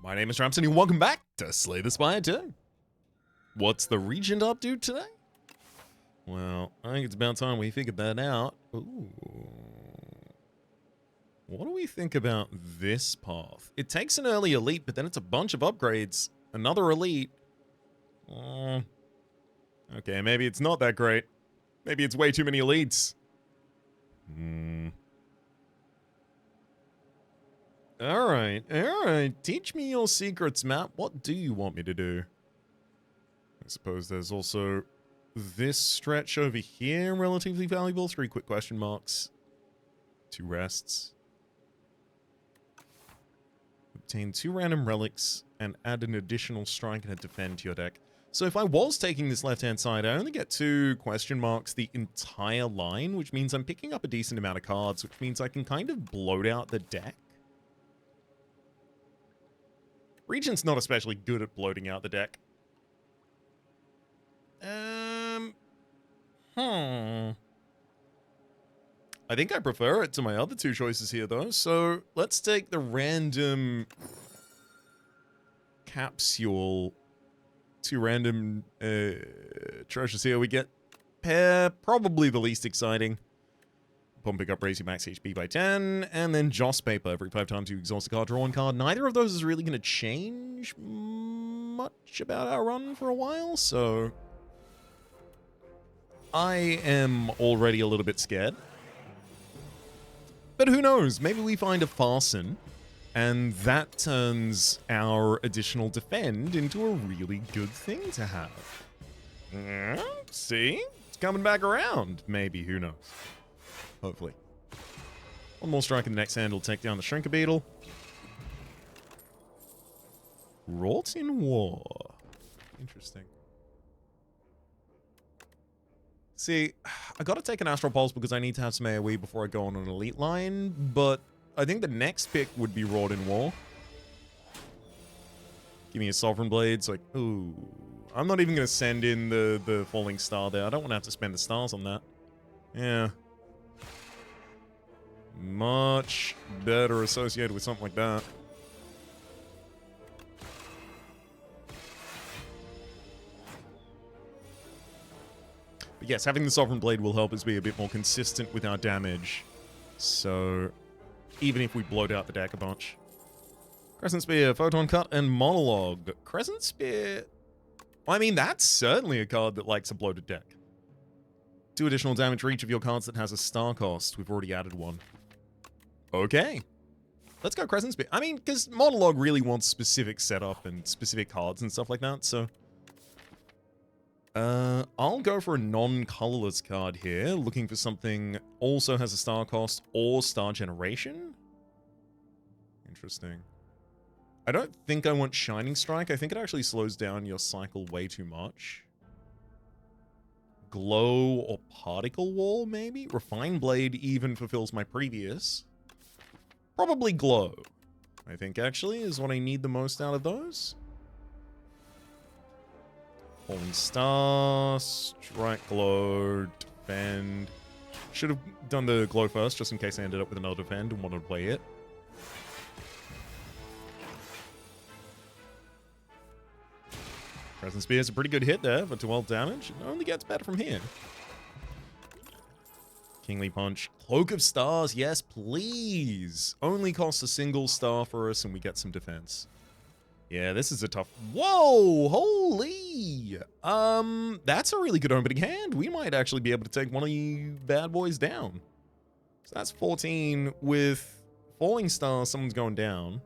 My name is Rhapsody and welcome back to Slay the Spire 2. What's the Regent up to today? Well, I think it's about time we figured that out. Ooh. What do we think about this path? It takes an early elite, but then it's a bunch of upgrades. Another elite. Okay, maybe it's not that great. Maybe it's way too many elites. Alright. Teach me your secrets, map. What do you want me to do? I suppose there's also this stretch over here, relatively valuable. 3 quick question marks. 2 rests. Obtain 2 random relics and add an additional strike and a defend to your deck. So if I was taking this left-hand side, I only get 2 question marks the entire line, which means I'm picking up a decent amount of cards, which means I can kind of bloat out the deck. Regent's not especially good at bloating out the deck. I think I prefer it to my other 2 choices here, though. So let's take the random capsule. 2 random treasures here. We get pair, probably the least exciting. Pumping up, raise your max HP by 10, and then Joss Paper. Every 5 times you exhaust a card, draw 1 card. Neither of those is really going to change much about our run for a while, so I am already a little bit scared. But who knows? Maybe we find a Farson, and that turns our additional defend into a really good thing to have. See? It's coming back around. Maybe, who knows? Hopefully. 1 more strike in the next hand will take down the Shrinker Beetle. Wrought in War. Interesting. See, I gotta take an Astral Pulse because I need to have some AoE before I go on an elite line, but I think the next pick would be Wrought in War. Give me a Sovereign Blades, like, ooh. I'm not even gonna send in the Falling Star there. I don't want to have to spend the stars on that. Yeah. Much better associated with something like that. But yes, having the Sovereign Blade will help us be a bit more consistent with our damage. So, even if we bloat out the deck a bunch. Crescent Spear, Photon Cut, and Monologue. Crescent Spear... I mean, that's certainly a card that likes a bloated deck. 2 additional damage for each of your cards that has a star cost. We've already added 1. Okay. Let's go Crescent Spear. I mean, because Monologue really wants specific setup and specific cards and stuff like that, so... I'll go for a non-colorless card here, looking for something also has a star cost or star generation. Interesting. I don't think I want Shining Strike. I think it actually slows down your cycle way too much. Glow or Particle Wall, maybe? Refine Blade even fulfills my previous. Probably Glow, I think, actually, is what I need the most out of those. Falling Star, Strike, Glow, Defend. Should have done the Glow first, just in case I ended up with another Defend and wanted to play it. Crescent Spear is a pretty good hit there for 12 damage. It only gets better from here. Kingly Punch. Cloak of Stars, yes, please. Only costs a single star for us and we get some defense. Yeah, this is a tough... Whoa! Holy! That's a really good opening hand. We might actually be able to take one of you bad boys down. So that's 14 with Falling Stars, someone's going down.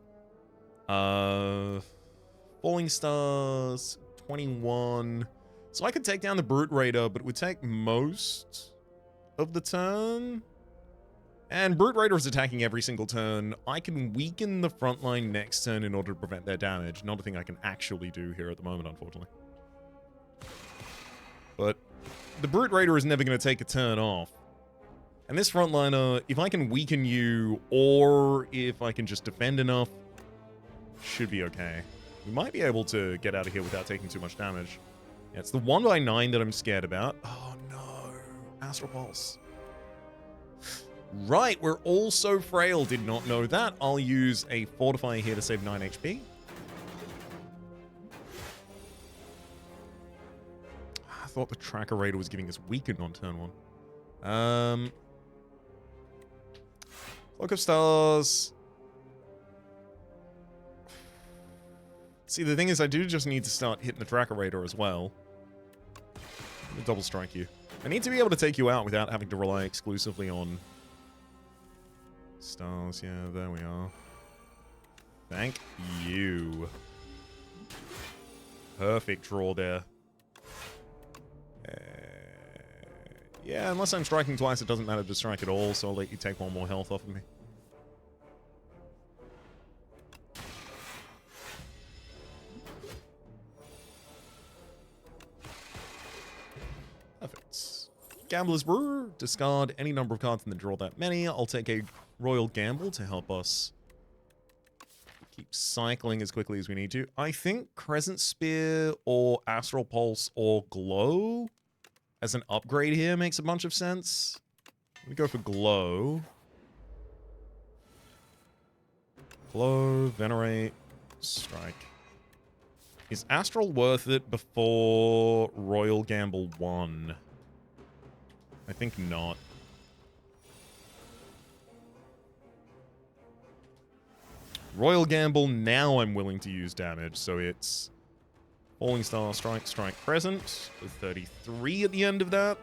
Falling Stars, 21. So I could take down the Brute Raider, but it would take most of the turn. And Brute Raider is attacking every single turn. I can weaken the front line next turn in order to prevent their damage. Not a thing I can actually do here at the moment, unfortunately. But the Brute Raider is never going to take a turn off. And this frontliner, if I can weaken you, or if I can just defend enough, should be okay. We might be able to get out of here without taking too much damage. Yeah, it's the 1/9 that I'm scared about. Oh no, Astral Pulse. Right, we're all so frail. Did not know that. I'll use a Fortify here to save 9 HP. thought the Tracker Raider was giving us weakened on turn 1. Cloak of Stars. See, the thing is, I do just need to start hitting the Tracker Raider as well. Let me double strike you. I need to be able to take you out without having to rely exclusively on stars. Yeah, there we are. Thank you. Perfect draw there. Yeah, unless I'm striking twice, it doesn't matter to strike at all, so I'll let you take 1 more health off of me. Perfect. Gambler's Brew. Discard any number of cards and then draw that many. I'll take a Royal Gamble to help us keep cycling as quickly as we need to. I think Crescent Spear or Astral Pulse or Glow as an upgrade here makes a bunch of sense. Let me go for Glow. Glow, Venerate, Strike. Is Astral worth it before Royal Gamble 1? I think not. Royal Gamble, now I'm willing to use damage, so it's Falling Star, Strike, Strike, Crescent, with 33 at the end of that.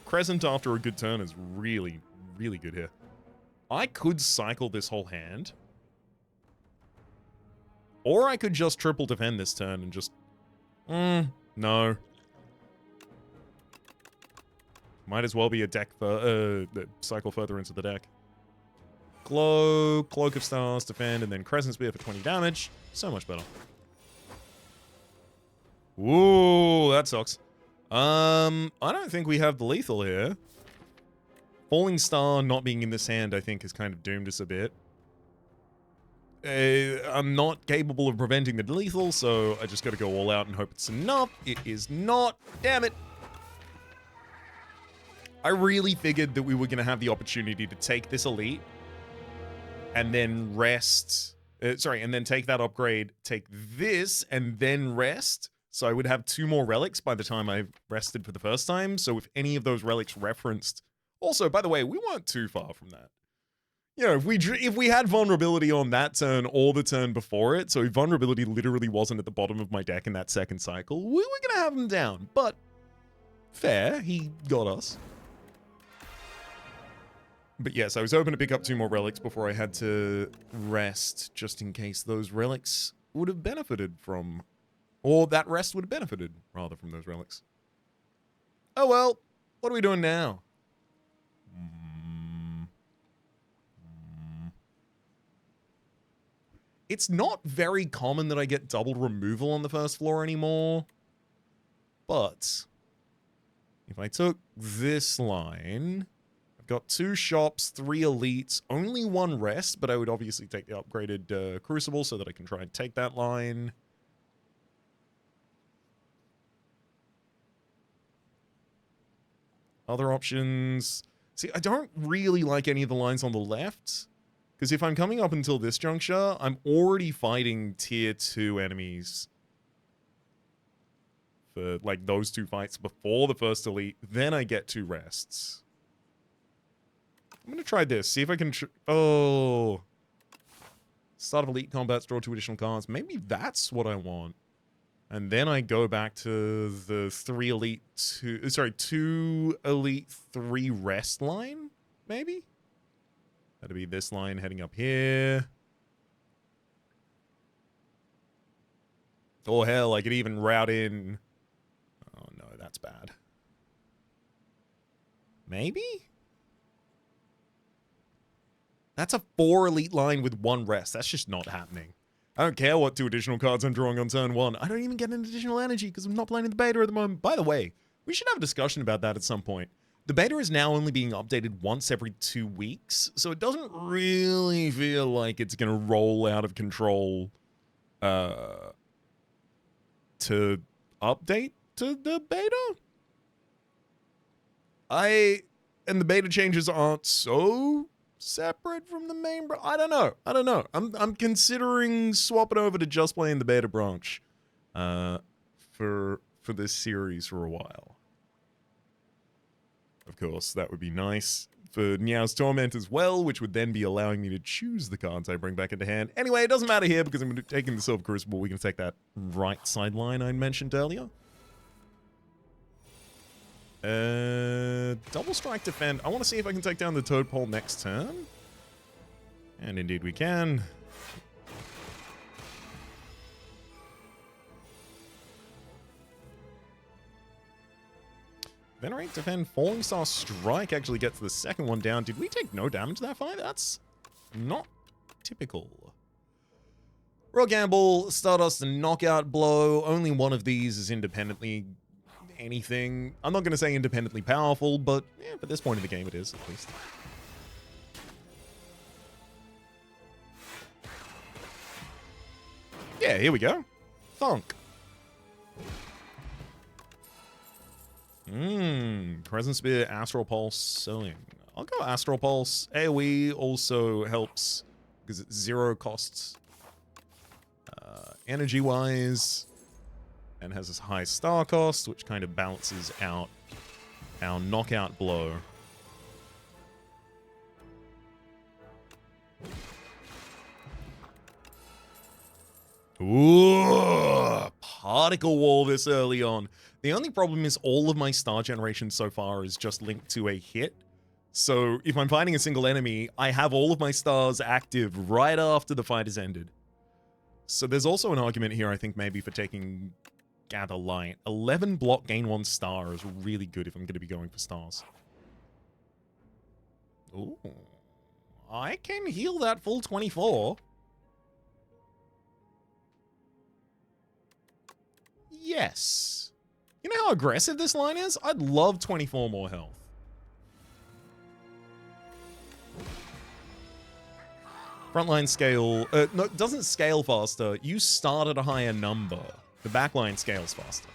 Crescent after a good turn is really, really good here. I could cycle this whole hand. Or I could just triple defend this turn and just... no. Might as well be a deck cycle further into the deck. Glow, Cloak of Stars, defend, and then Crescent Spear for 20 damage. So much better. Ooh, that sucks. I don't think we have the lethal here. Falling Star not being in this hand, I think, has kind of doomed us a bit. I'm not capable of preventing the lethal, so I just gotta go all out and hope it's enough. It is not. Damn it. I really figured that we were gonna have the opportunity to take this elite and then rest. And then take that upgrade, take this, and then rest. So I would have 2 more relics by the time I rested for the first time. So if any of those relics referenced... Also, by the way, we weren't too far from that. You know, if we had vulnerability on that turn or the turn before it, so if vulnerability literally wasn't at the bottom of my deck in that second cycle, we were going to have him down. But fair, he got us. But yes, I was hoping to pick up 2 more relics before I had to rest, just in case those relics would have benefited from... Or that rest would have benefited, rather, from those relics. Oh well, what are we doing now? It's not very common that I get double removal on the first floor anymore. But if I took this line, I've got 2 shops, 3 elites, only 1 rest, but I would obviously take the upgraded Crucible so that I can try and take that line. Other options... See, I don't really like any of the lines on the left. Because if I'm coming up until this juncture, I'm already fighting tier 2 enemies. For, like, those 2 fights before the first elite. Then I get 2 rests. I'm going to try this. See if I can... Oh. Start of elite combats, draw 2 additional cards. Maybe that's what I want. And then I go back to the 2 elite 3 rest line, maybe? That'd be this line heading up here. Oh, hell, I could even route in... Oh, no, that's bad. Maybe? That's a 4 elite line with 1 rest. That's just not happening. I don't care what 2 additional cards I'm drawing on turn 1. I don't even get an additional energy because I'm not playing the beta at the moment. By the way, we should have a discussion about that at some point. The beta is now only being updated once every 2 weeks, so it doesn't really feel like it's going to roll out of control to update to the beta. And the beta changes aren't so separate from the main I don't know. I'm considering swapping over to just playing the beta branch for this series for a while. Of course, that would be nice for Niao's Torment as well, which would then be allowing me to choose the cards I bring back into hand. Anyway, it doesn't matter here because I'm taking the Silver Crucible. We're going to take that right sideline I mentioned earlier. Double Strike Defend. I want to see if I can take down the Toadpole next turn. And indeed we can. Venerate, Defend, Falling Star Strike actually gets the second one down. Did we take no damage that fight? That's not typical. Royal Gamble, Stardust, and Knockout Blow. Only one of these is independently anything. I'm not going to say independently powerful, but yeah, at this point in the game it is, at least. Yeah, here we go. Thunk. Crescent Spear, Astral Pulse, Sewing. I'll go Astral Pulse. AoE also helps because it's 0 costs energy-wise and has this high star cost, which kind of balances out our Knockout Blow. Ooh, Particle Wall this early on. The only problem is all of my star generation so far is just linked to a hit. So if I'm fighting a single enemy, I have all of my stars active right after the fight has ended. So there's also an argument here, I think, maybe for taking Gather Light. 11 block, gain 1 star is really good if I'm going to be going for stars. Ooh. I can heal that full 24. Yes. You know how aggressive this line is? I'd love 24 more health. Frontline scale... no, it doesn't scale faster. You start at a higher number. The backline scales faster.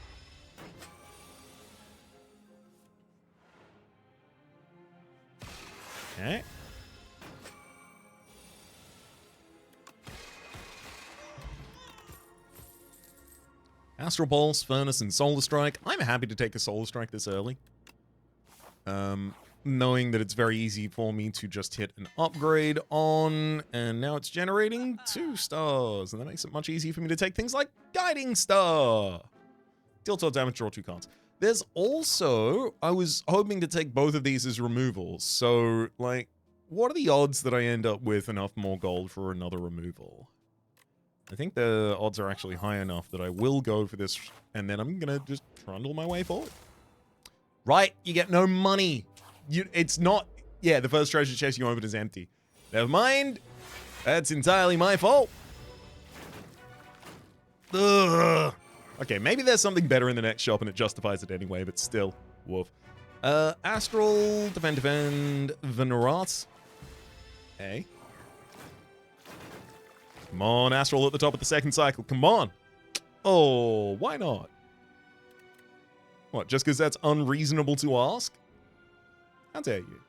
Okay. Astral Pulse, Furnace, and Solar Strike. I'm happy to take a Solar Strike this early. Knowing that it's very easy for me to just hit an upgrade on, and now it's generating 2 stars, and that makes it much easier for me to take things like Guiding Star. Deal 12 damage, draw 2 cards. There's also, I was hoping to take both of these as removals, so, like, what are the odds that I end up with enough more gold for another removal? I think the odds are actually high enough that I will go for this, and then I'm gonna just trundle my way forward. Right, you get no money. It's not... Yeah, the first treasure chest you open is empty. Never mind. That's entirely my fault. Ugh. Okay, maybe there's something better in the next shop and it justifies it anyway, but still. Woof. Astral, Defend, Venerat. Hey. Come on, Astral at the top of the second cycle. Come on. Oh, why not? What, just because that's unreasonable to ask? How dare you?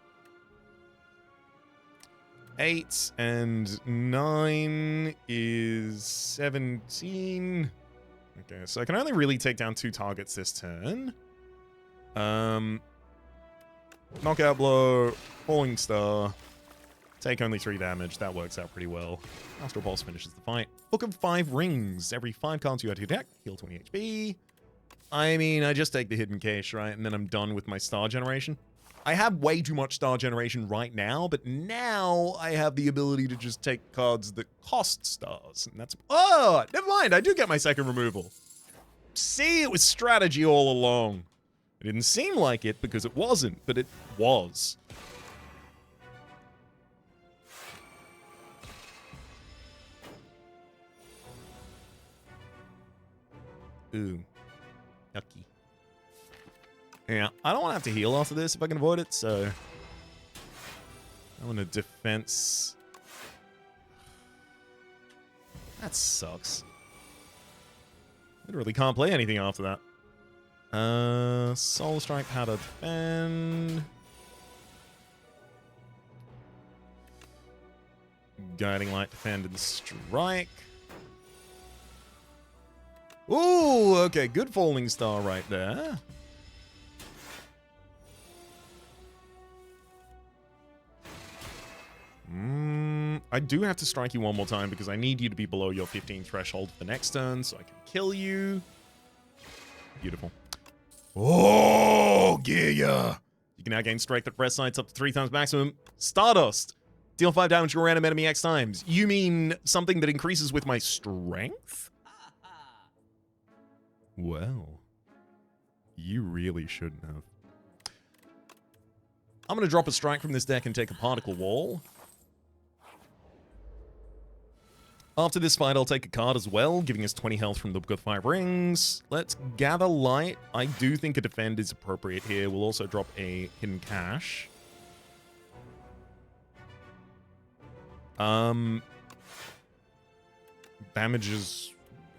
8 and 9 is 17. Okay, so I can only really take down 2 targets this turn. Knockout Blow, Falling Star. Take only 3 damage. That works out pretty well. Astral Pulse finishes the fight. Book of 5 Rings. Every 5 cards you add to your deck, heal 20 HP. I mean, I just take the Hidden Cache, right? And then I'm done with my star generation. I have way too much star generation right now, but now I have the ability to just take cards that cost stars. And that's... Oh, never mind. I do get my second removal. See, it was strategy all along. It didn't seem like it because it wasn't, but it was. Ooh. Yucky. Yeah, I don't want to have to heal after this if I can avoid it, so... I want a defense... That sucks. Literally can't play anything after that. Soul Strike, how to defend... Guiding Light, defend, and strike. Ooh, okay, good Falling Star right there. I do have to strike you one more time because I need you to be below your 15 threshold for the next turn so I can kill you. Beautiful. Oh, yeah. You can now gain strength at press sites up to 3 times maximum. Stardust. Deal 5 damage to a random enemy X times. You mean something that increases with my strength? Well, you really shouldn't have. I'm going to drop a strike from this deck and take a particle wall. After this fight, I'll take a card as well, giving us 20 health from the Book of 5 Rings. Let's gather light. I do think a defend is appropriate here. We'll also drop a hidden cache. Damage is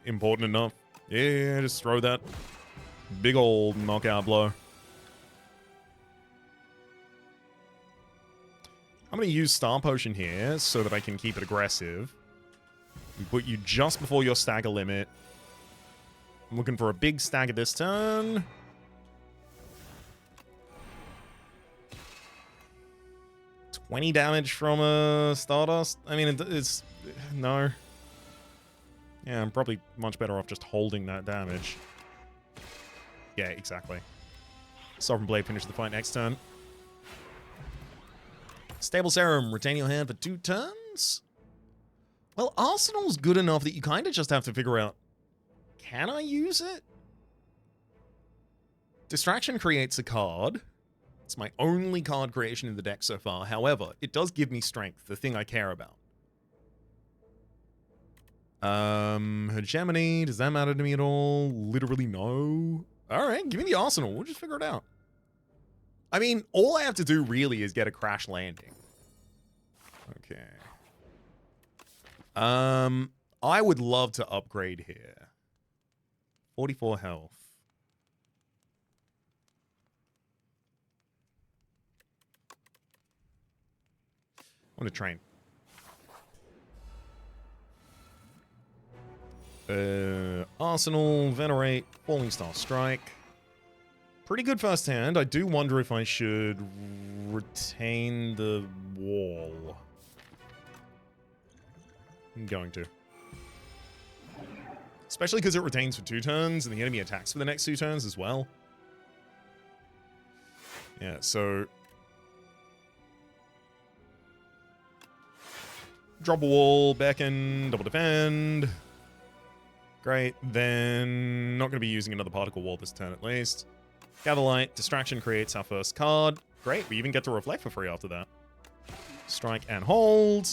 important enough. Yeah, just throw that big old knockout blow. I'm going to use Star Potion here so that I can keep it aggressive. We put you just before your stagger limit. I'm looking for a big stagger this turn. $20 damage from a Stardust? I mean, it's... no. Yeah, I'm probably much better off just holding that damage. Yeah, exactly. Sovereign Blade finishes the fight next turn. Stable Serum, retain your hand for 2 turns? Well, Arsenal's good enough that you kind of just have to figure out, can I use it? Distraction creates a card. It's my only card creation in the deck so far. However, it does give me strength, the thing I care about. Hegemony, does that matter to me at all? Literally no. Alright, give me the Arsenal. We'll just figure it out. I mean, all I have to do really is get a crash landing. Okay. I would love to upgrade here. 44 health. I want to train. Arsenal, Venerate, Falling Star Strike. Pretty good first hand. I do wonder if I should retain the wall. I'm going to. Especially because it retains for 2 turns and the enemy attacks for the next 2 turns as well. Yeah, so... drop a wall, beckon, double defend. Great, then not going to be using another particle wall this turn at least. Gather Light, Distraction creates our first card. Great, we even get to reflect for free after that. Strike and hold.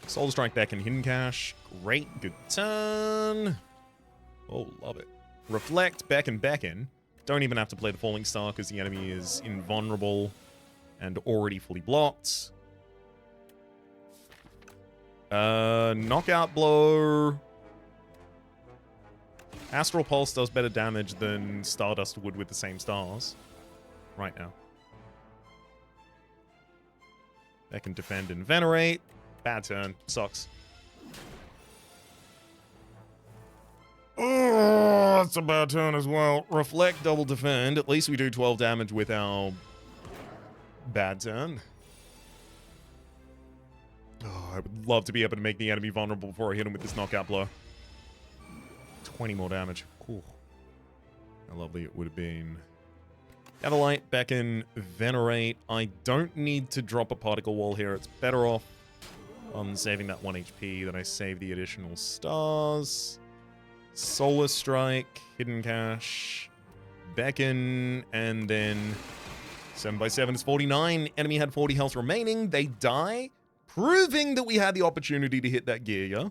Soul Strike, Beckon, Hidden Cache. Great, good turn. Oh, love it. Reflect, Beckon, Beckon. Don't even have to play the Falling Star because the enemy is invulnerable and already fully blocked. Knockout Blow. Astral Pulse does better damage than Stardust would with the same stars. Right now. That can defend and venerate. Bad turn. Sucks. Oh, that's a bad turn as well. Reflect, double defend. At least we do 12 damage with our bad turn. Oh, I would love to be able to make the enemy vulnerable before I hit him with this knockout blow. 20 more damage. Cool. How lovely it would have been. Gather Light, Beckon, Venerate. I don't need to drop a particle wall here. It's better off on saving that 1 HP than I save the additional stars. Solar Strike, Hidden Cache, Beckon, and then 7x7 is 49. Enemy had 40 health remaining. They die, proving that we had the opportunity to hit that gear, yeah?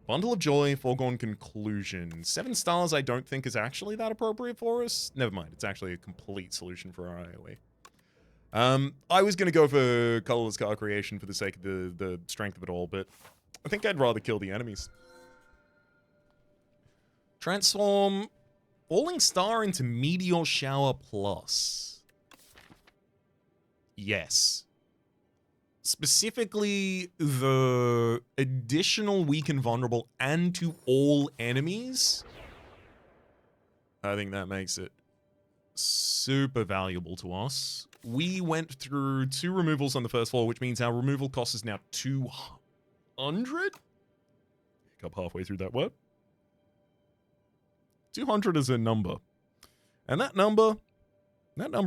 Bundle of Joy, Foregone Conclusion. 7 stars I don't think is actually that appropriate for us. Never mind, it's actually a complete solution for our AoE. I was going to go for colorless card creation for the sake of the strength of it all, but I think I'd rather kill the enemies. Transform Falling Star into Meteor Shower Plus. Yes. Specifically, the additional weak and vulnerable and to all enemies. I think that makes it super valuable to us. We went through 2 removals on the first floor, which means our removal cost is now 200? Up halfway through that word. 200 is a number. And that number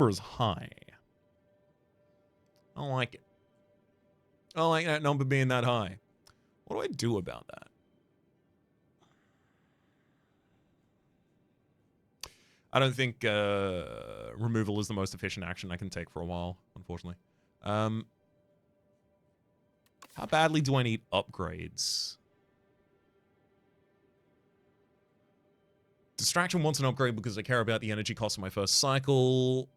is high. I don't like it. I don't like that number being that high. What do I do about that? I don't think removal is the most efficient action I can take for a while, unfortunately. How badly do I need upgrades? Distraction wants an upgrade because I care about the energy cost of my first cycle.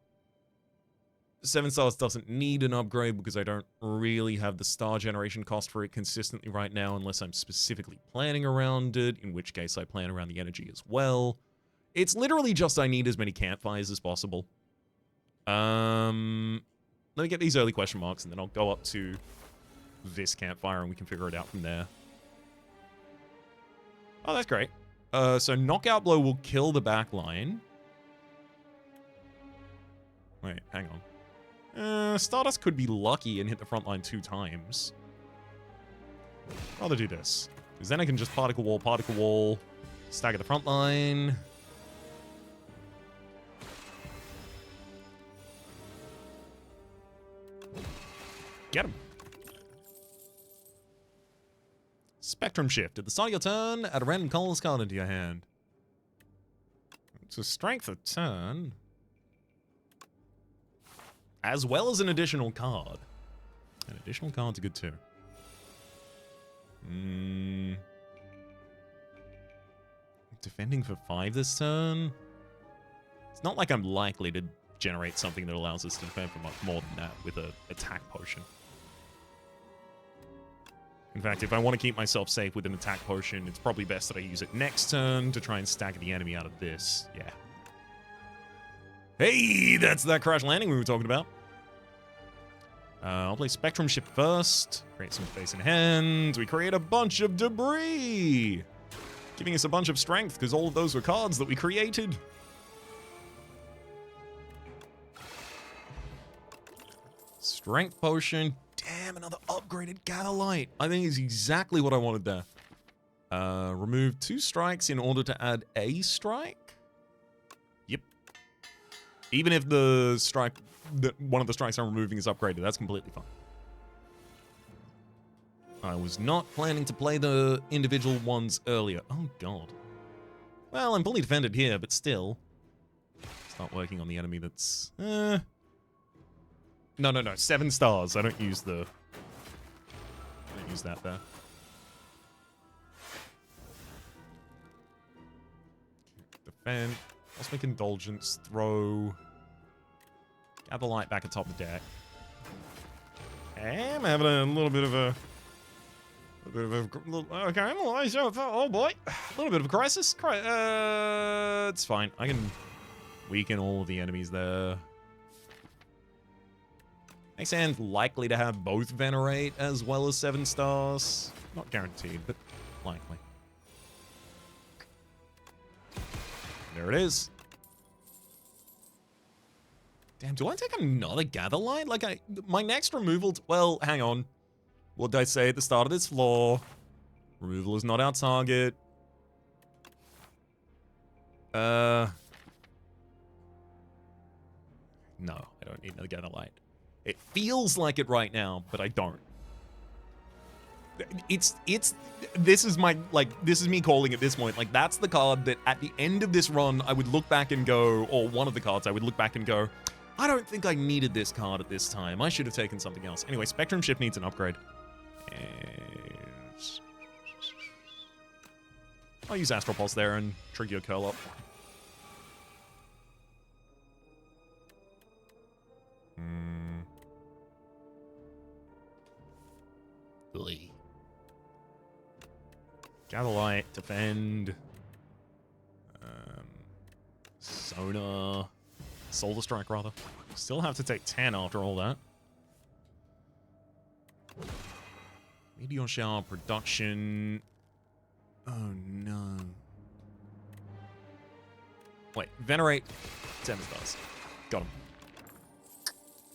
7 stars doesn't need an upgrade because I don't really have the star generation cost for it consistently right now unless I'm specifically planning around it, in which case I plan around the energy as well. It's literally just I need as many campfires as possible. Let me get these early question marks and then I'll go up to this campfire and we can figure it out from there. Oh, that's great. So knockout blow will kill the back line. Wait, hang on. Stardust could be lucky and hit the front line 2 times. I'd rather do this. Because then I can just particle wall, stagger the front line. Get him. Spectrum shift. At the start of your turn, add a random colorless card into your hand. It's a strength a turn. As well as an additional card. An additional card's good too. Defending for 5 this turn? It's not like I'm likely to generate something that allows us to defend for much more than that with an attack potion. In fact, if I want to keep myself safe with an attack potion, it's probably best that I use it next turn to try and stagger the enemy out of this. Yeah. Hey, that's that crash landing we were talking about. I'll play Spectrum Shift first. Create some space in hand. We create a bunch of debris, giving us a bunch of strength because all of those were cards that we created. Strength potion. Damn, another upgraded Gather Light. I think is exactly what I wanted there. Remove 2 strikes in order to add a strike? Yep. Even if the strike, one of the strikes I'm removing is upgraded, that's completely fine. I was not planning to play the individual ones earlier. Oh, God. Well, I'm fully defended here, but still. Start working on the enemy that's... No. 7 stars. I don't use the... I don't use that there. Defend. Cosmic Indulgence. Throw. Gather Light back atop the deck. I'm having a little bit of a... Okay, oh boy. A little bit of a crisis. It's fine. I can weaken all of the enemies there. Next hand, likely to have both Venerate as well as 7 stars. Not guaranteed, but likely. There it is. Damn, do I take another Gather Light? Like, my next removal... Well, hang on. What did I say at the start of this floor? Removal is not our target. No, I don't need another Gather Light. It feels like it right now, but I don't. This is my, like, this is me calling at this point. Like, that's the card that at the end of this run, I would look back and go, or one of the cards I would look back and go, I don't think I needed this card at this time. I should have taken something else. Anyway, Spectrum Shift needs an upgrade. And I'll use Astral Pulse there and trigger your curl up. Gather Light, defend. Sonar. Solar Strike, rather. Still have to take 10 after all that. Meteor Shower, production. Oh no. Wait, Venerate Stars. Got him.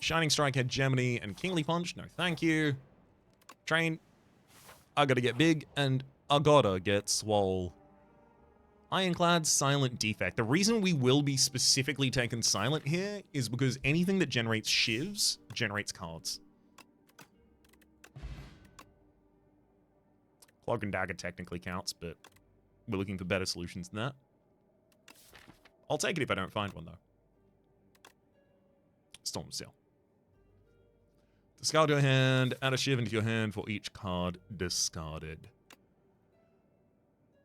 Shining Strike had Gemini and Kingly Punch. No, thank you. Train. I gotta get big, and I gotta get swole. Ironclad, Silent, Defect. The reason we will be specifically taking Silent here is because anything that generates shivs generates cards. Cloak and Dagger technically counts, but we're looking for better solutions than that. I'll take it if I don't find one, though. Storm Seal. Discard your hand, add a shiv into your hand for each card discarded.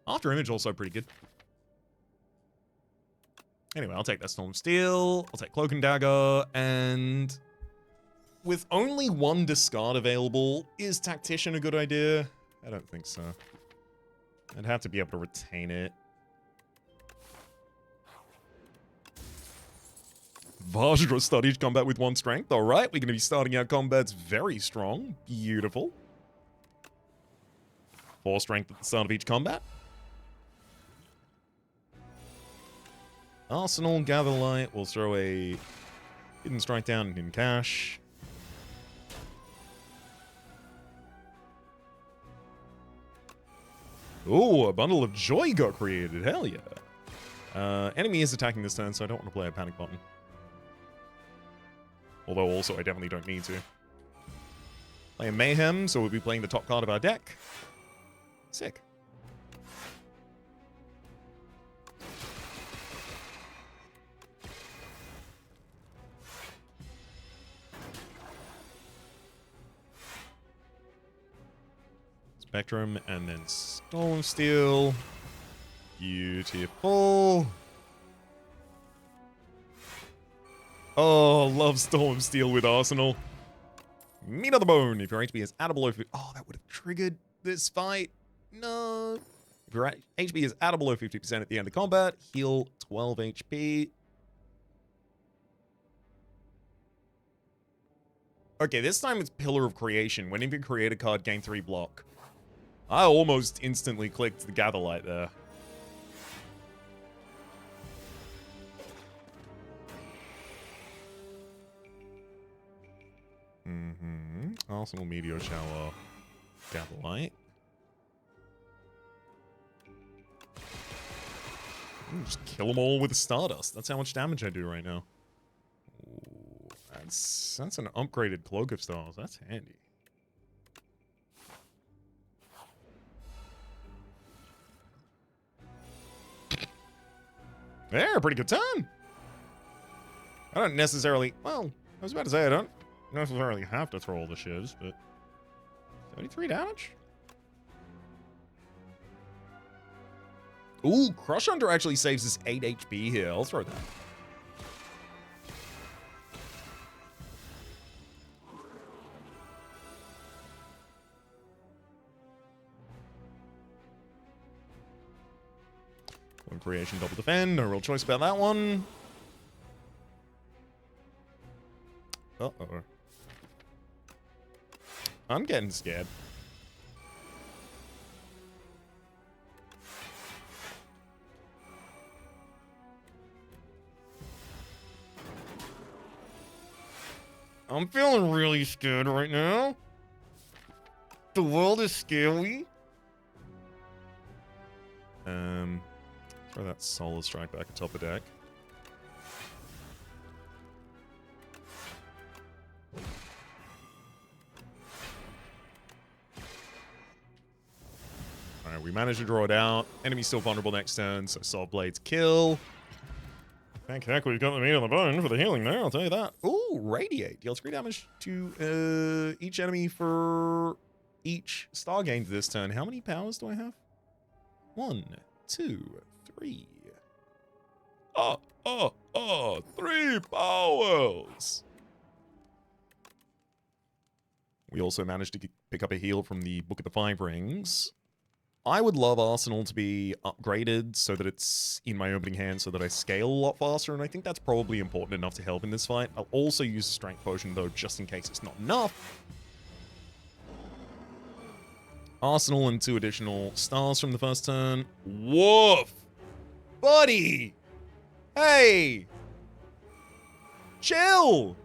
After Image also pretty good. Anyway, I'll take that Storm Steel, I'll take Cloak and Dagger, and with only one discard available, is Tactician a good idea? I don't think so. I'd have to be able to retain it. Vajra studies combat with 1 strength. Alright, we're going to be starting our combats very strong. Beautiful. 4 strength at the start of each combat. Arsenal, Gather Light. We'll throw a Hidden Strike down in cash. Ooh, a Bundle of Joy got created. Hell yeah. Enemy is attacking this turn, so I don't want to play a panic button. Although also I definitely don't need to. Play a Mayhem, so we'll be playing the top card of our deck. Sick. Spectrum, and then Storm Steel. Beautiful. Oh, love Storm Steel with Arsenal. Meat on the bone. If your HP is at or below 50... Oh, that would have triggered this fight. No. If your HP is at or below 50% at the end of combat, heal 12 HP. Okay, this time it's Pillar of Creation. Whenever you create a card, gain 3 block. I almost instantly clicked the Gather Light there. Arsenal, Meteor Shower, Gather Light. Just kill them all with Stardust. That's how much damage I do right now. Ooh, that's an upgraded Cloak of Stars. That's handy. Yeah, pretty good turn. I don't necessarily... Well, I was about to say I don't necessarily have to throw all the shivs, but 33 damage? Ooh, Crush Under actually saves us 8 HP here. I'll throw that. One creation, double defend. No real choice about that one. Uh-oh. I'm getting scared. I'm feeling really scared right now. The world is scary. Throw that Solar Strike back atop the deck. Alright, we managed to draw it out. Enemy's still vulnerable next turn, so Soul Blades kill. Thank heck we've got the meat on the bone for the healing there, I'll tell you that. Ooh, Radiate. Deals 3 damage to each enemy for each star gained this turn. How many powers do I have? 1, 2, 3. 3 powers! We also managed to pick up a heal from the Book of the Five Rings. I would love Arsenal to be upgraded so that it's in my opening hand so that I scale a lot faster, and I think that's probably important enough to help in this fight. I'll also use a Strength Potion, though, just in case it's not enough. Arsenal and 2 additional stars from the first turn. Woof! Buddy! Hey! Chill!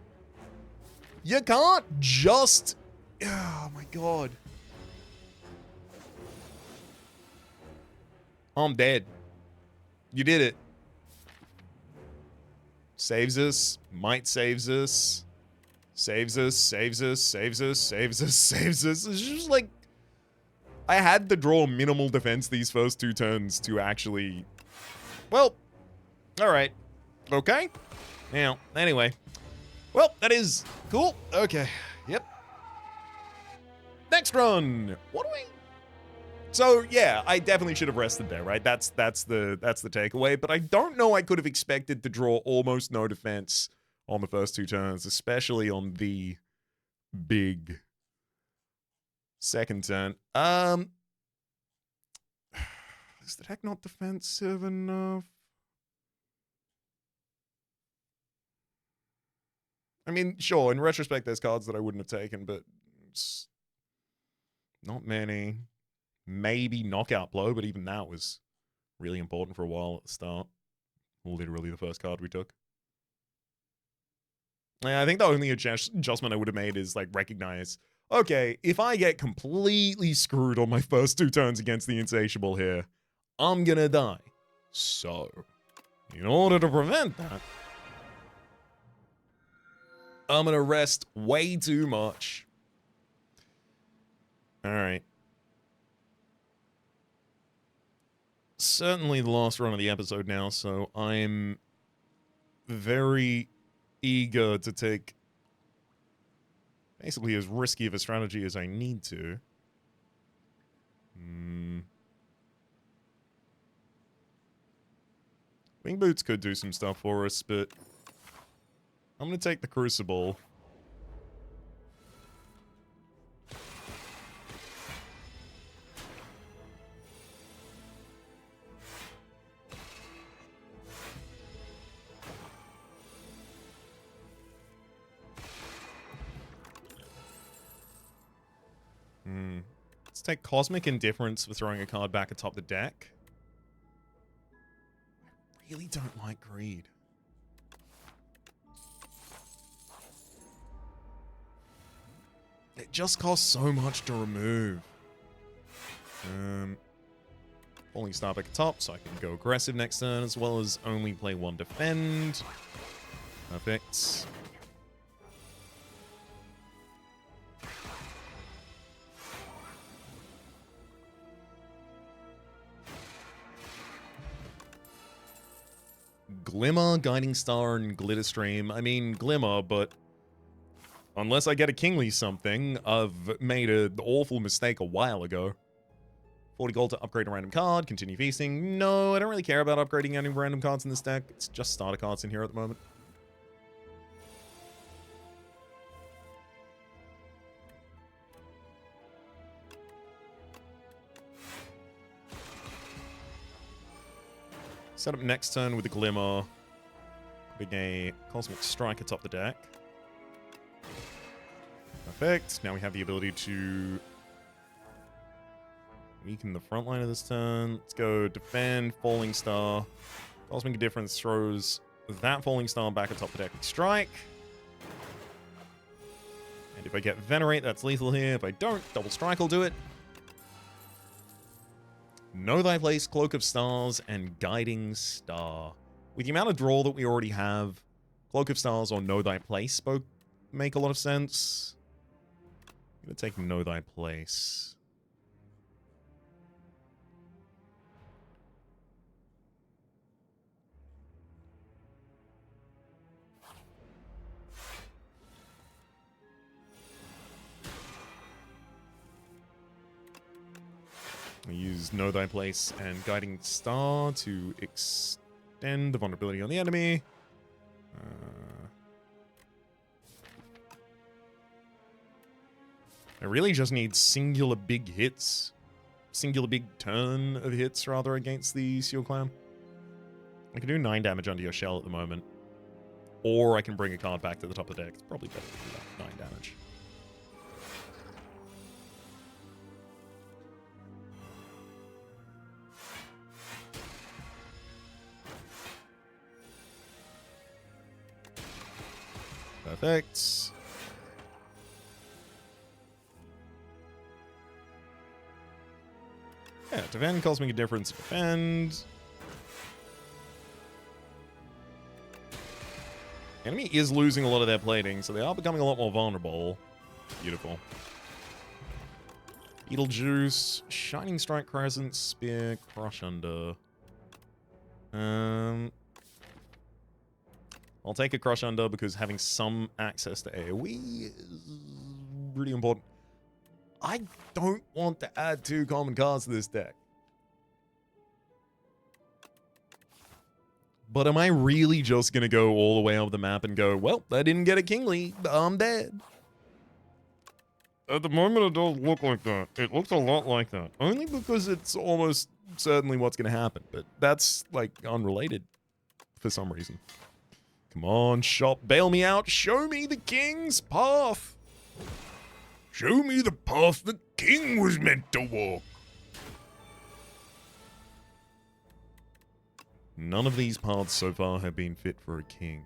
You can't just... Oh my god. I'm dead. You did it. Saves us. Might saves us. Saves us, saves us, saves us, saves us, saves us. It's just like... I had to draw minimal defense these first 2 turns to actually... Well, alright. Okay. Now, anyway. Well, that is cool. Okay. Yep. Next run. What do we... So, yeah, I definitely should have rested there, right? That's the takeaway. But I don't know I could have expected to draw almost no defense on the first 2 turns, especially on the big second turn. Is the deck not defensive enough? I mean, sure, in retrospect, there's cards that I wouldn't have taken, but it's not many. Maybe Knockout Blow, but even that was really important for a while at the start. Literally the first card we took. Yeah, I think the only adjustment I would have made is, like, recognize, okay, if I get completely screwed on my first 2 turns against the Insatiable here, I'm gonna die. So, in order to prevent that, I'm gonna rest way too much. Alright. Certainly the last run of the episode now, so I'm very eager to take basically as risky of a strategy as I need to. Wing Boots could do some stuff for us, but I'm going to take the Crucible. Let's take Cosmic Indifference for throwing a card back atop the deck. I really don't like Greed. It just costs so much to remove. Falling Star back atop, so I can go aggressive next turn, as well as only play 1 defend. Perfect. Glimmer, Guiding Star, and Glitterstream. I mean, Glimmer, but unless I get a Kingly something, I've made an awful mistake a while ago. 40 gold to upgrade a random card, continue feasting. No, I don't really care about upgrading any random cards in this deck. It's just starter cards in here at the moment. Set up next turn with a Glimmer. Putting a Cosmic Strike atop the deck. Perfect. Now we have the ability to weaken the front line of this turn. Let's go defend, Falling Star. Cosmic Indifference throws that Falling Star back atop the deck with Strike. And if I get Venerate, that's lethal here. If I don't, Double Strike will do it. Know Thy Place, Cloak of Stars, and Guiding Star. With the amount of draw that we already have, Cloak of Stars or Know Thy Place both make a lot of sense. I'm going to take Know Thy Place. We use Know Thy Place and Guiding Star to extend the vulnerability on the enemy. I really just need singular big hits. Singular big turn of hits, rather, against the Seal Clan. I can do 9 damage under your shell at the moment. Or I can bring a card back to the top of the deck. It's probably better to do that. 9 damage. Perfect. Yeah, defend, Cosmic Indifference, defend. Enemy is losing a lot of their plating, so they are becoming a lot more vulnerable. Beautiful. Beetlejuice, Shining Strike, Crescent, Spear, Crush Under. I'll take a Crush Under because having some access to AoE is really important. I don't want to add 2 common cards to this deck. But am I really just going to go all the way up the map and go, well, I didn't get a Kingly, I'm dead? At the moment, it does look like that. It looks a lot like that. Only because it's almost certainly what's going to happen. But that's, like, unrelated for some reason. Come on, shop, bail me out. Show me the king's path. Show me the path the king was meant to walk. None of these paths so far have been fit for a king.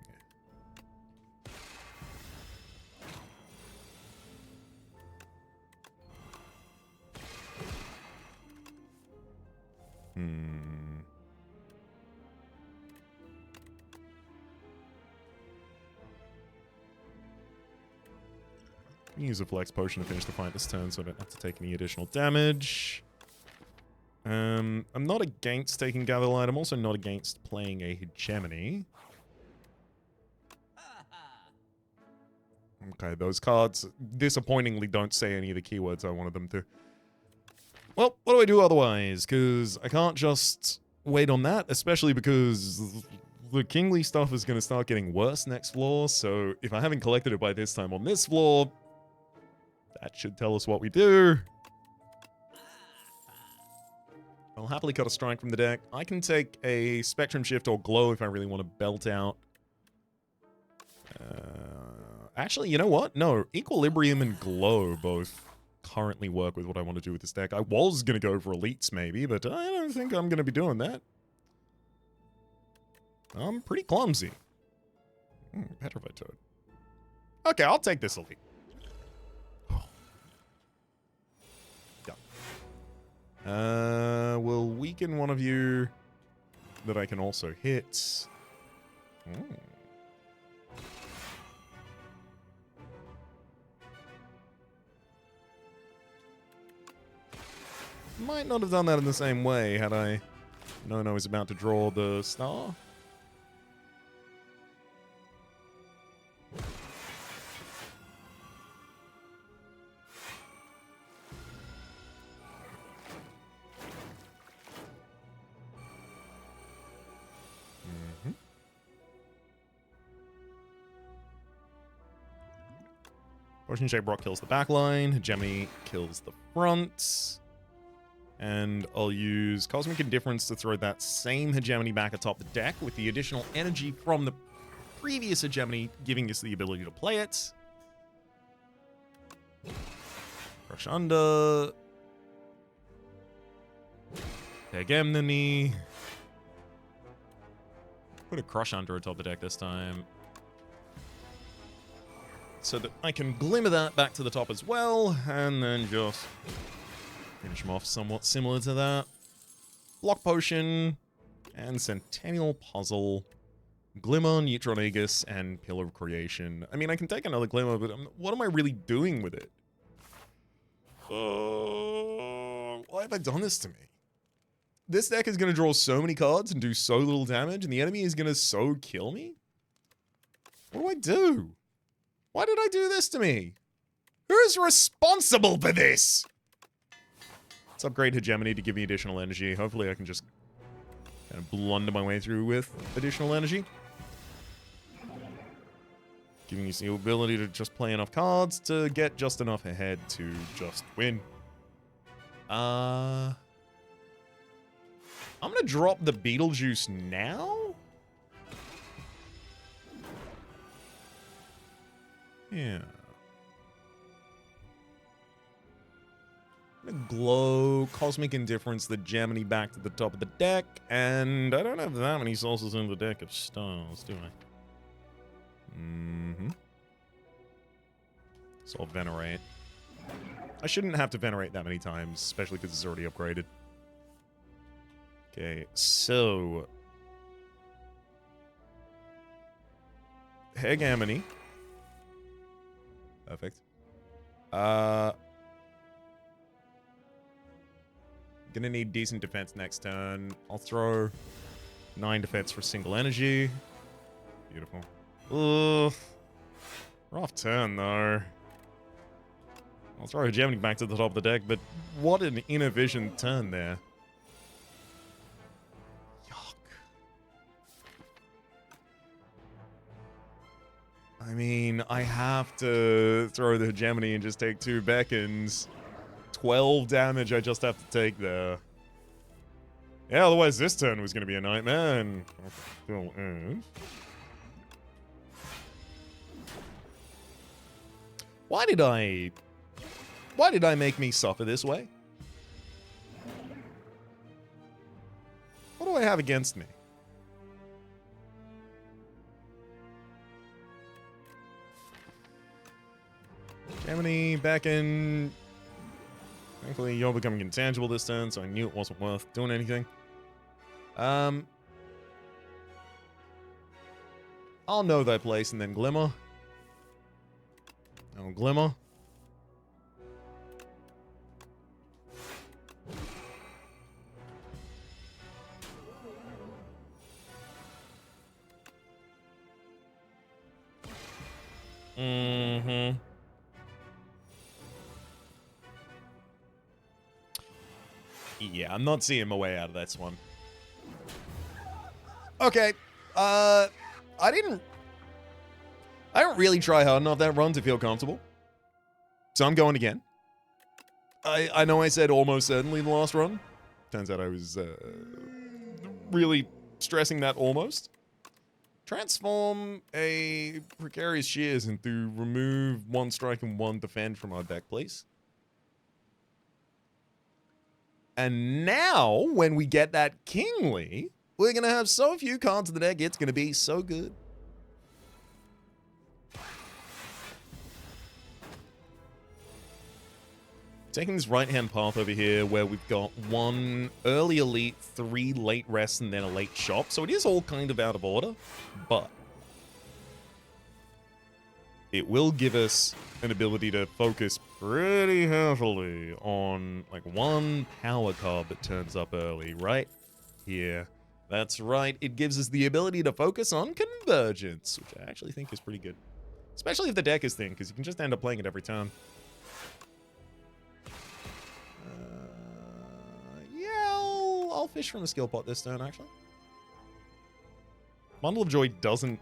Use a flex potion to finish the fight this turn so I don't have to take any additional damage. I'm not against taking Gather Light. I'm also not against playing a Hegemony. Okay, those cards disappointingly don't say any of the keywords I wanted them to. Well, what do I do otherwise? Because I can't just wait on that, especially because the Kingly stuff is going to start getting worse next floor, so if I haven't collected it by this time on this floor, that should tell us what we do. I'll happily cut a strike from the deck. I can take a Spectrum Shift or Glow if I really want to belt out. Actually, you know what? No, Equilibrium and Glow both currently work with what I want to do with this deck. I was going to go for Elites maybe, but I don't think I'm going to be doing that. I'm pretty clumsy. Petrified Toad. Okay, I'll take this Elite. Will weaken one of you that I can also hit. Might not have done that in the same way had I known I was about to draw the star. Potion-shaped rock kills the back line. Hegemony kills the front. And I'll use Cosmic Indifference to throw that same Hegemony back atop the deck with the additional energy from the previous Hegemony giving us the ability to play it. Crush Under. Hegemony. Put a Crush Under atop the deck this time, so that I can glimmer that back to the top as well, and then just finish them off somewhat similar to that. Block Potion, and Centennial Puzzle, Glimmer, Neutron Aegis, and Pillar of Creation. I mean, I can take another Glimmer, but what am I really doing with it? Why have I done this to me? This deck is going to draw so many cards and do so little damage, and the enemy is going to so kill me? What do I do? Why did I do this to me? Who's responsible for this? Let's upgrade Hegemony to give me additional energy. Hopefully I can just kind of blunder my way through with additional energy. Giving you the ability to just play enough cards to get just enough ahead to just win. I'm going to drop the Beetlejuice now? Yeah. I'm gonna Glow, Cosmic Indifference, the Gemini back to the top of the deck, and I don't have that many sources in the deck of stars, do I? So I'll Venerate. I shouldn't have to Venerate that many times, especially because it's already upgraded. Okay, so... Hegemony. Perfect. Gonna need decent defense next turn. I'll throw 9 defense for single energy. Beautiful. Ugh. Rough turn, though. I'll throw Hegemony back to the top of the deck, but what an inefficient turn there. Yuck. I mean, I have to throw the Hegemony and just take 2 beckons. 12 damage I just have to take there. Yeah, otherwise this turn was going to be a nightmare, and still is. Why did I make me suffer this way? What do I have against me? Gemini, back in. Thankfully, you're becoming intangible this turn, so I knew it wasn't worth doing anything. I'll know thy place and then Glimmer. Oh, Glimmer. Mm-hmm. Yeah, I'm not seeing my way out of this one. Okay. I don't really try hard enough that run to feel comfortable. So I'm going again. I know I said almost certainly the last run. Turns out I was really stressing that almost. Transform a Precarious Shears into remove 1 strike and 1 defend from our deck, please. And now, when we get that Kingly, we're going to have so few cards in the deck, it's going to be so good. Taking this right-hand path over here where we've got 1 early elite, 3 late rests, and then a late shop. So it is all kind of out of order, but it will give us an ability to focus pretty heavily on like 1 power card that turns up early right here. That's right, it gives us the ability to focus on Convergence, which I actually think is pretty good. Especially if the deck is thin, because you can just end up playing it every turn. Yeah, I'll fish from the skill pot this turn, actually. Bundle of Joy doesn't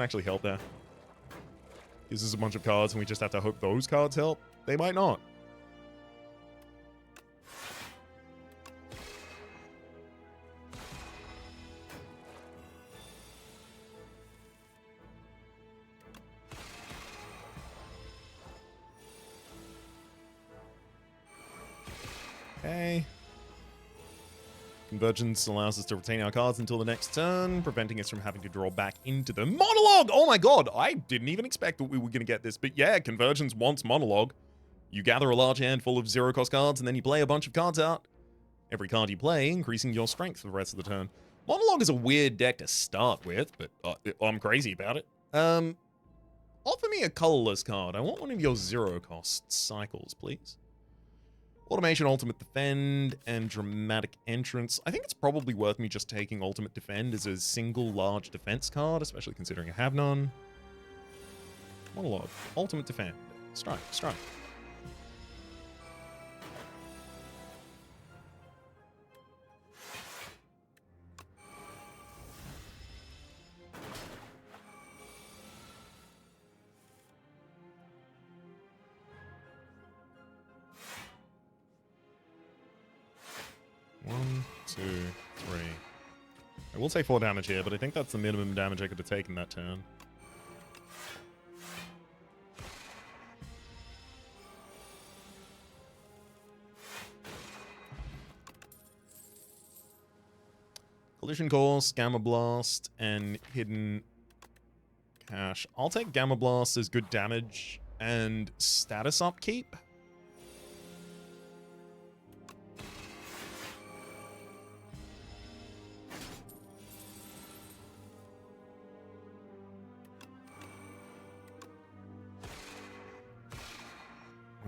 actually help there. Gives us a bunch of cards, and we just have to hope those cards help. They might not. Okay. Convergence allows us to retain our cards until the next turn, preventing us from having to draw back into the monologue. Oh my god, I didn't even expect that we were going to get this, but yeah, Convergence wants monologue. You gather a large handful of 0-cost cards, and then you play a bunch of cards out. Every card you play, increasing your strength for the rest of the turn. Monologue is a weird deck to start with, but I'm crazy about it. Offer me a colorless card. I want one of your 0-cost cycles, please. Automation, Ultimate Defend, and Dramatic Entrance. I think it's probably worth me just taking Ultimate Defend as a single large defense card, especially considering I have none. Monologue. Ultimate Defend. Strike. Strike. One, 2, 3. I will take 4 damage here, but I think that's the minimum damage I could have taken that turn. Collision Course, Gamma Blast, and Hidden... cash. I'll take Gamma Blast as good damage and status upkeep.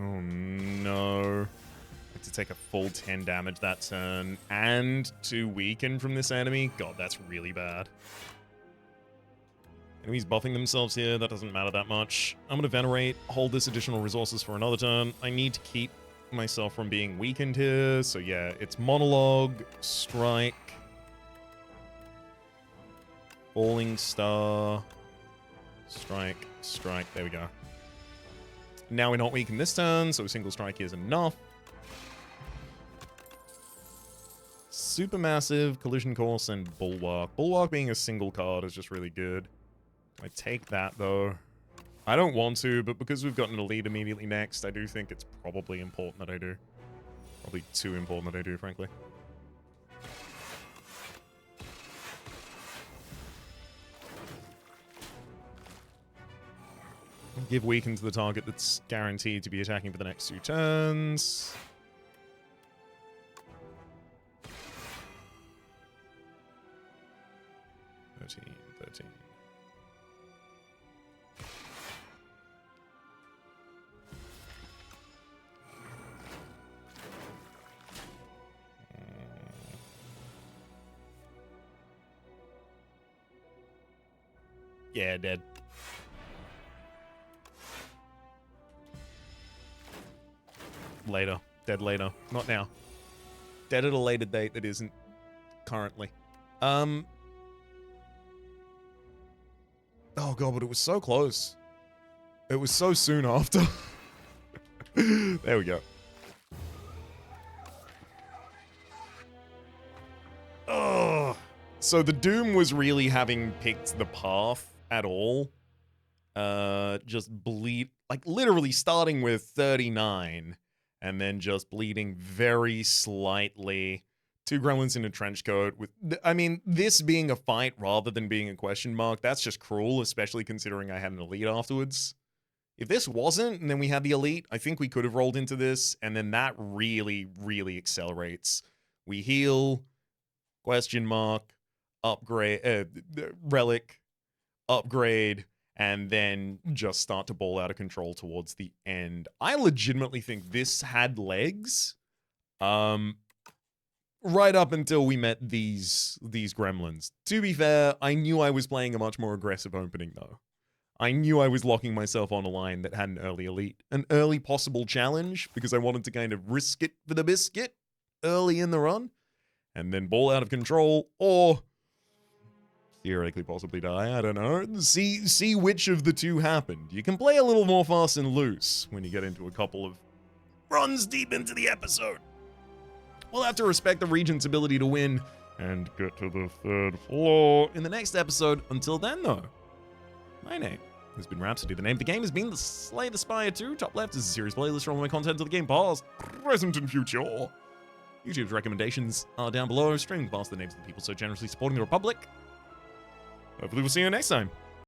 Oh no. Have to take a full 10 damage that turn and 2 weaken from this enemy. God, that's really bad. Enemies buffing themselves here, that doesn't matter that much. I'm gonna Venerate, hold this additional resources for another turn. I need to keep myself from being weakened here, so yeah, it's Monologue, Strike, Falling Star, Strike, Strike, there we go. Now we're not weakened this turn, so a single strike is enough. Supermassive, Collision Course, and Bulwark. Bulwark being a single card is just really good. I take that, though. I don't want to, but because we've got an elite immediately next, I do think it's probably important that I do. Probably too important that I do, frankly. Give weaken to the target that's guaranteed to be attacking for the next 2 turns. Thirteen. Yeah, dead. Later. Dead later. Not now. Dead at a later date that isn't currently. Oh god, but it was so close. It was so soon after. There we go. Oh. So the Doom was really having picked the path at all. Just bleed, like literally starting with 39 and then just bleeding very slightly. 2 gremlins in a trench coat with, I mean, this being a fight rather than being a question mark, that's just cruel, especially considering I had an elite afterwards. If this wasn't, and then we had the elite, I think we could have rolled into this, and then that really, really accelerates. We heal, question mark, upgrade, relic, upgrade, and then just start to ball out of control towards the end. I legitimately think this had legs. Right up until we met these gremlins. To be fair, I knew I was playing a much more aggressive opening, though. I knew I was locking myself on a line that had an early elite. An early possible challenge, because I wanted to kind of risk it for the biscuit early in the run, and then ball out of control, or theoretically possibly die, I don't know. See which of the two happened. You can play a little more fast and loose when you get into a couple of runs deep into the episode. We'll have to respect the Regent's ability to win and get to the 3rd floor in the next episode. Until then, though, my name has been Rhapsody. The name of the game has been Slay the Spire 2. Top left is a series playlist from all my content of the game past, present, and future. YouTube's recommendations are down below, streaming past the names of the people so generously supporting the Republic. Hopefully we'll see you next time.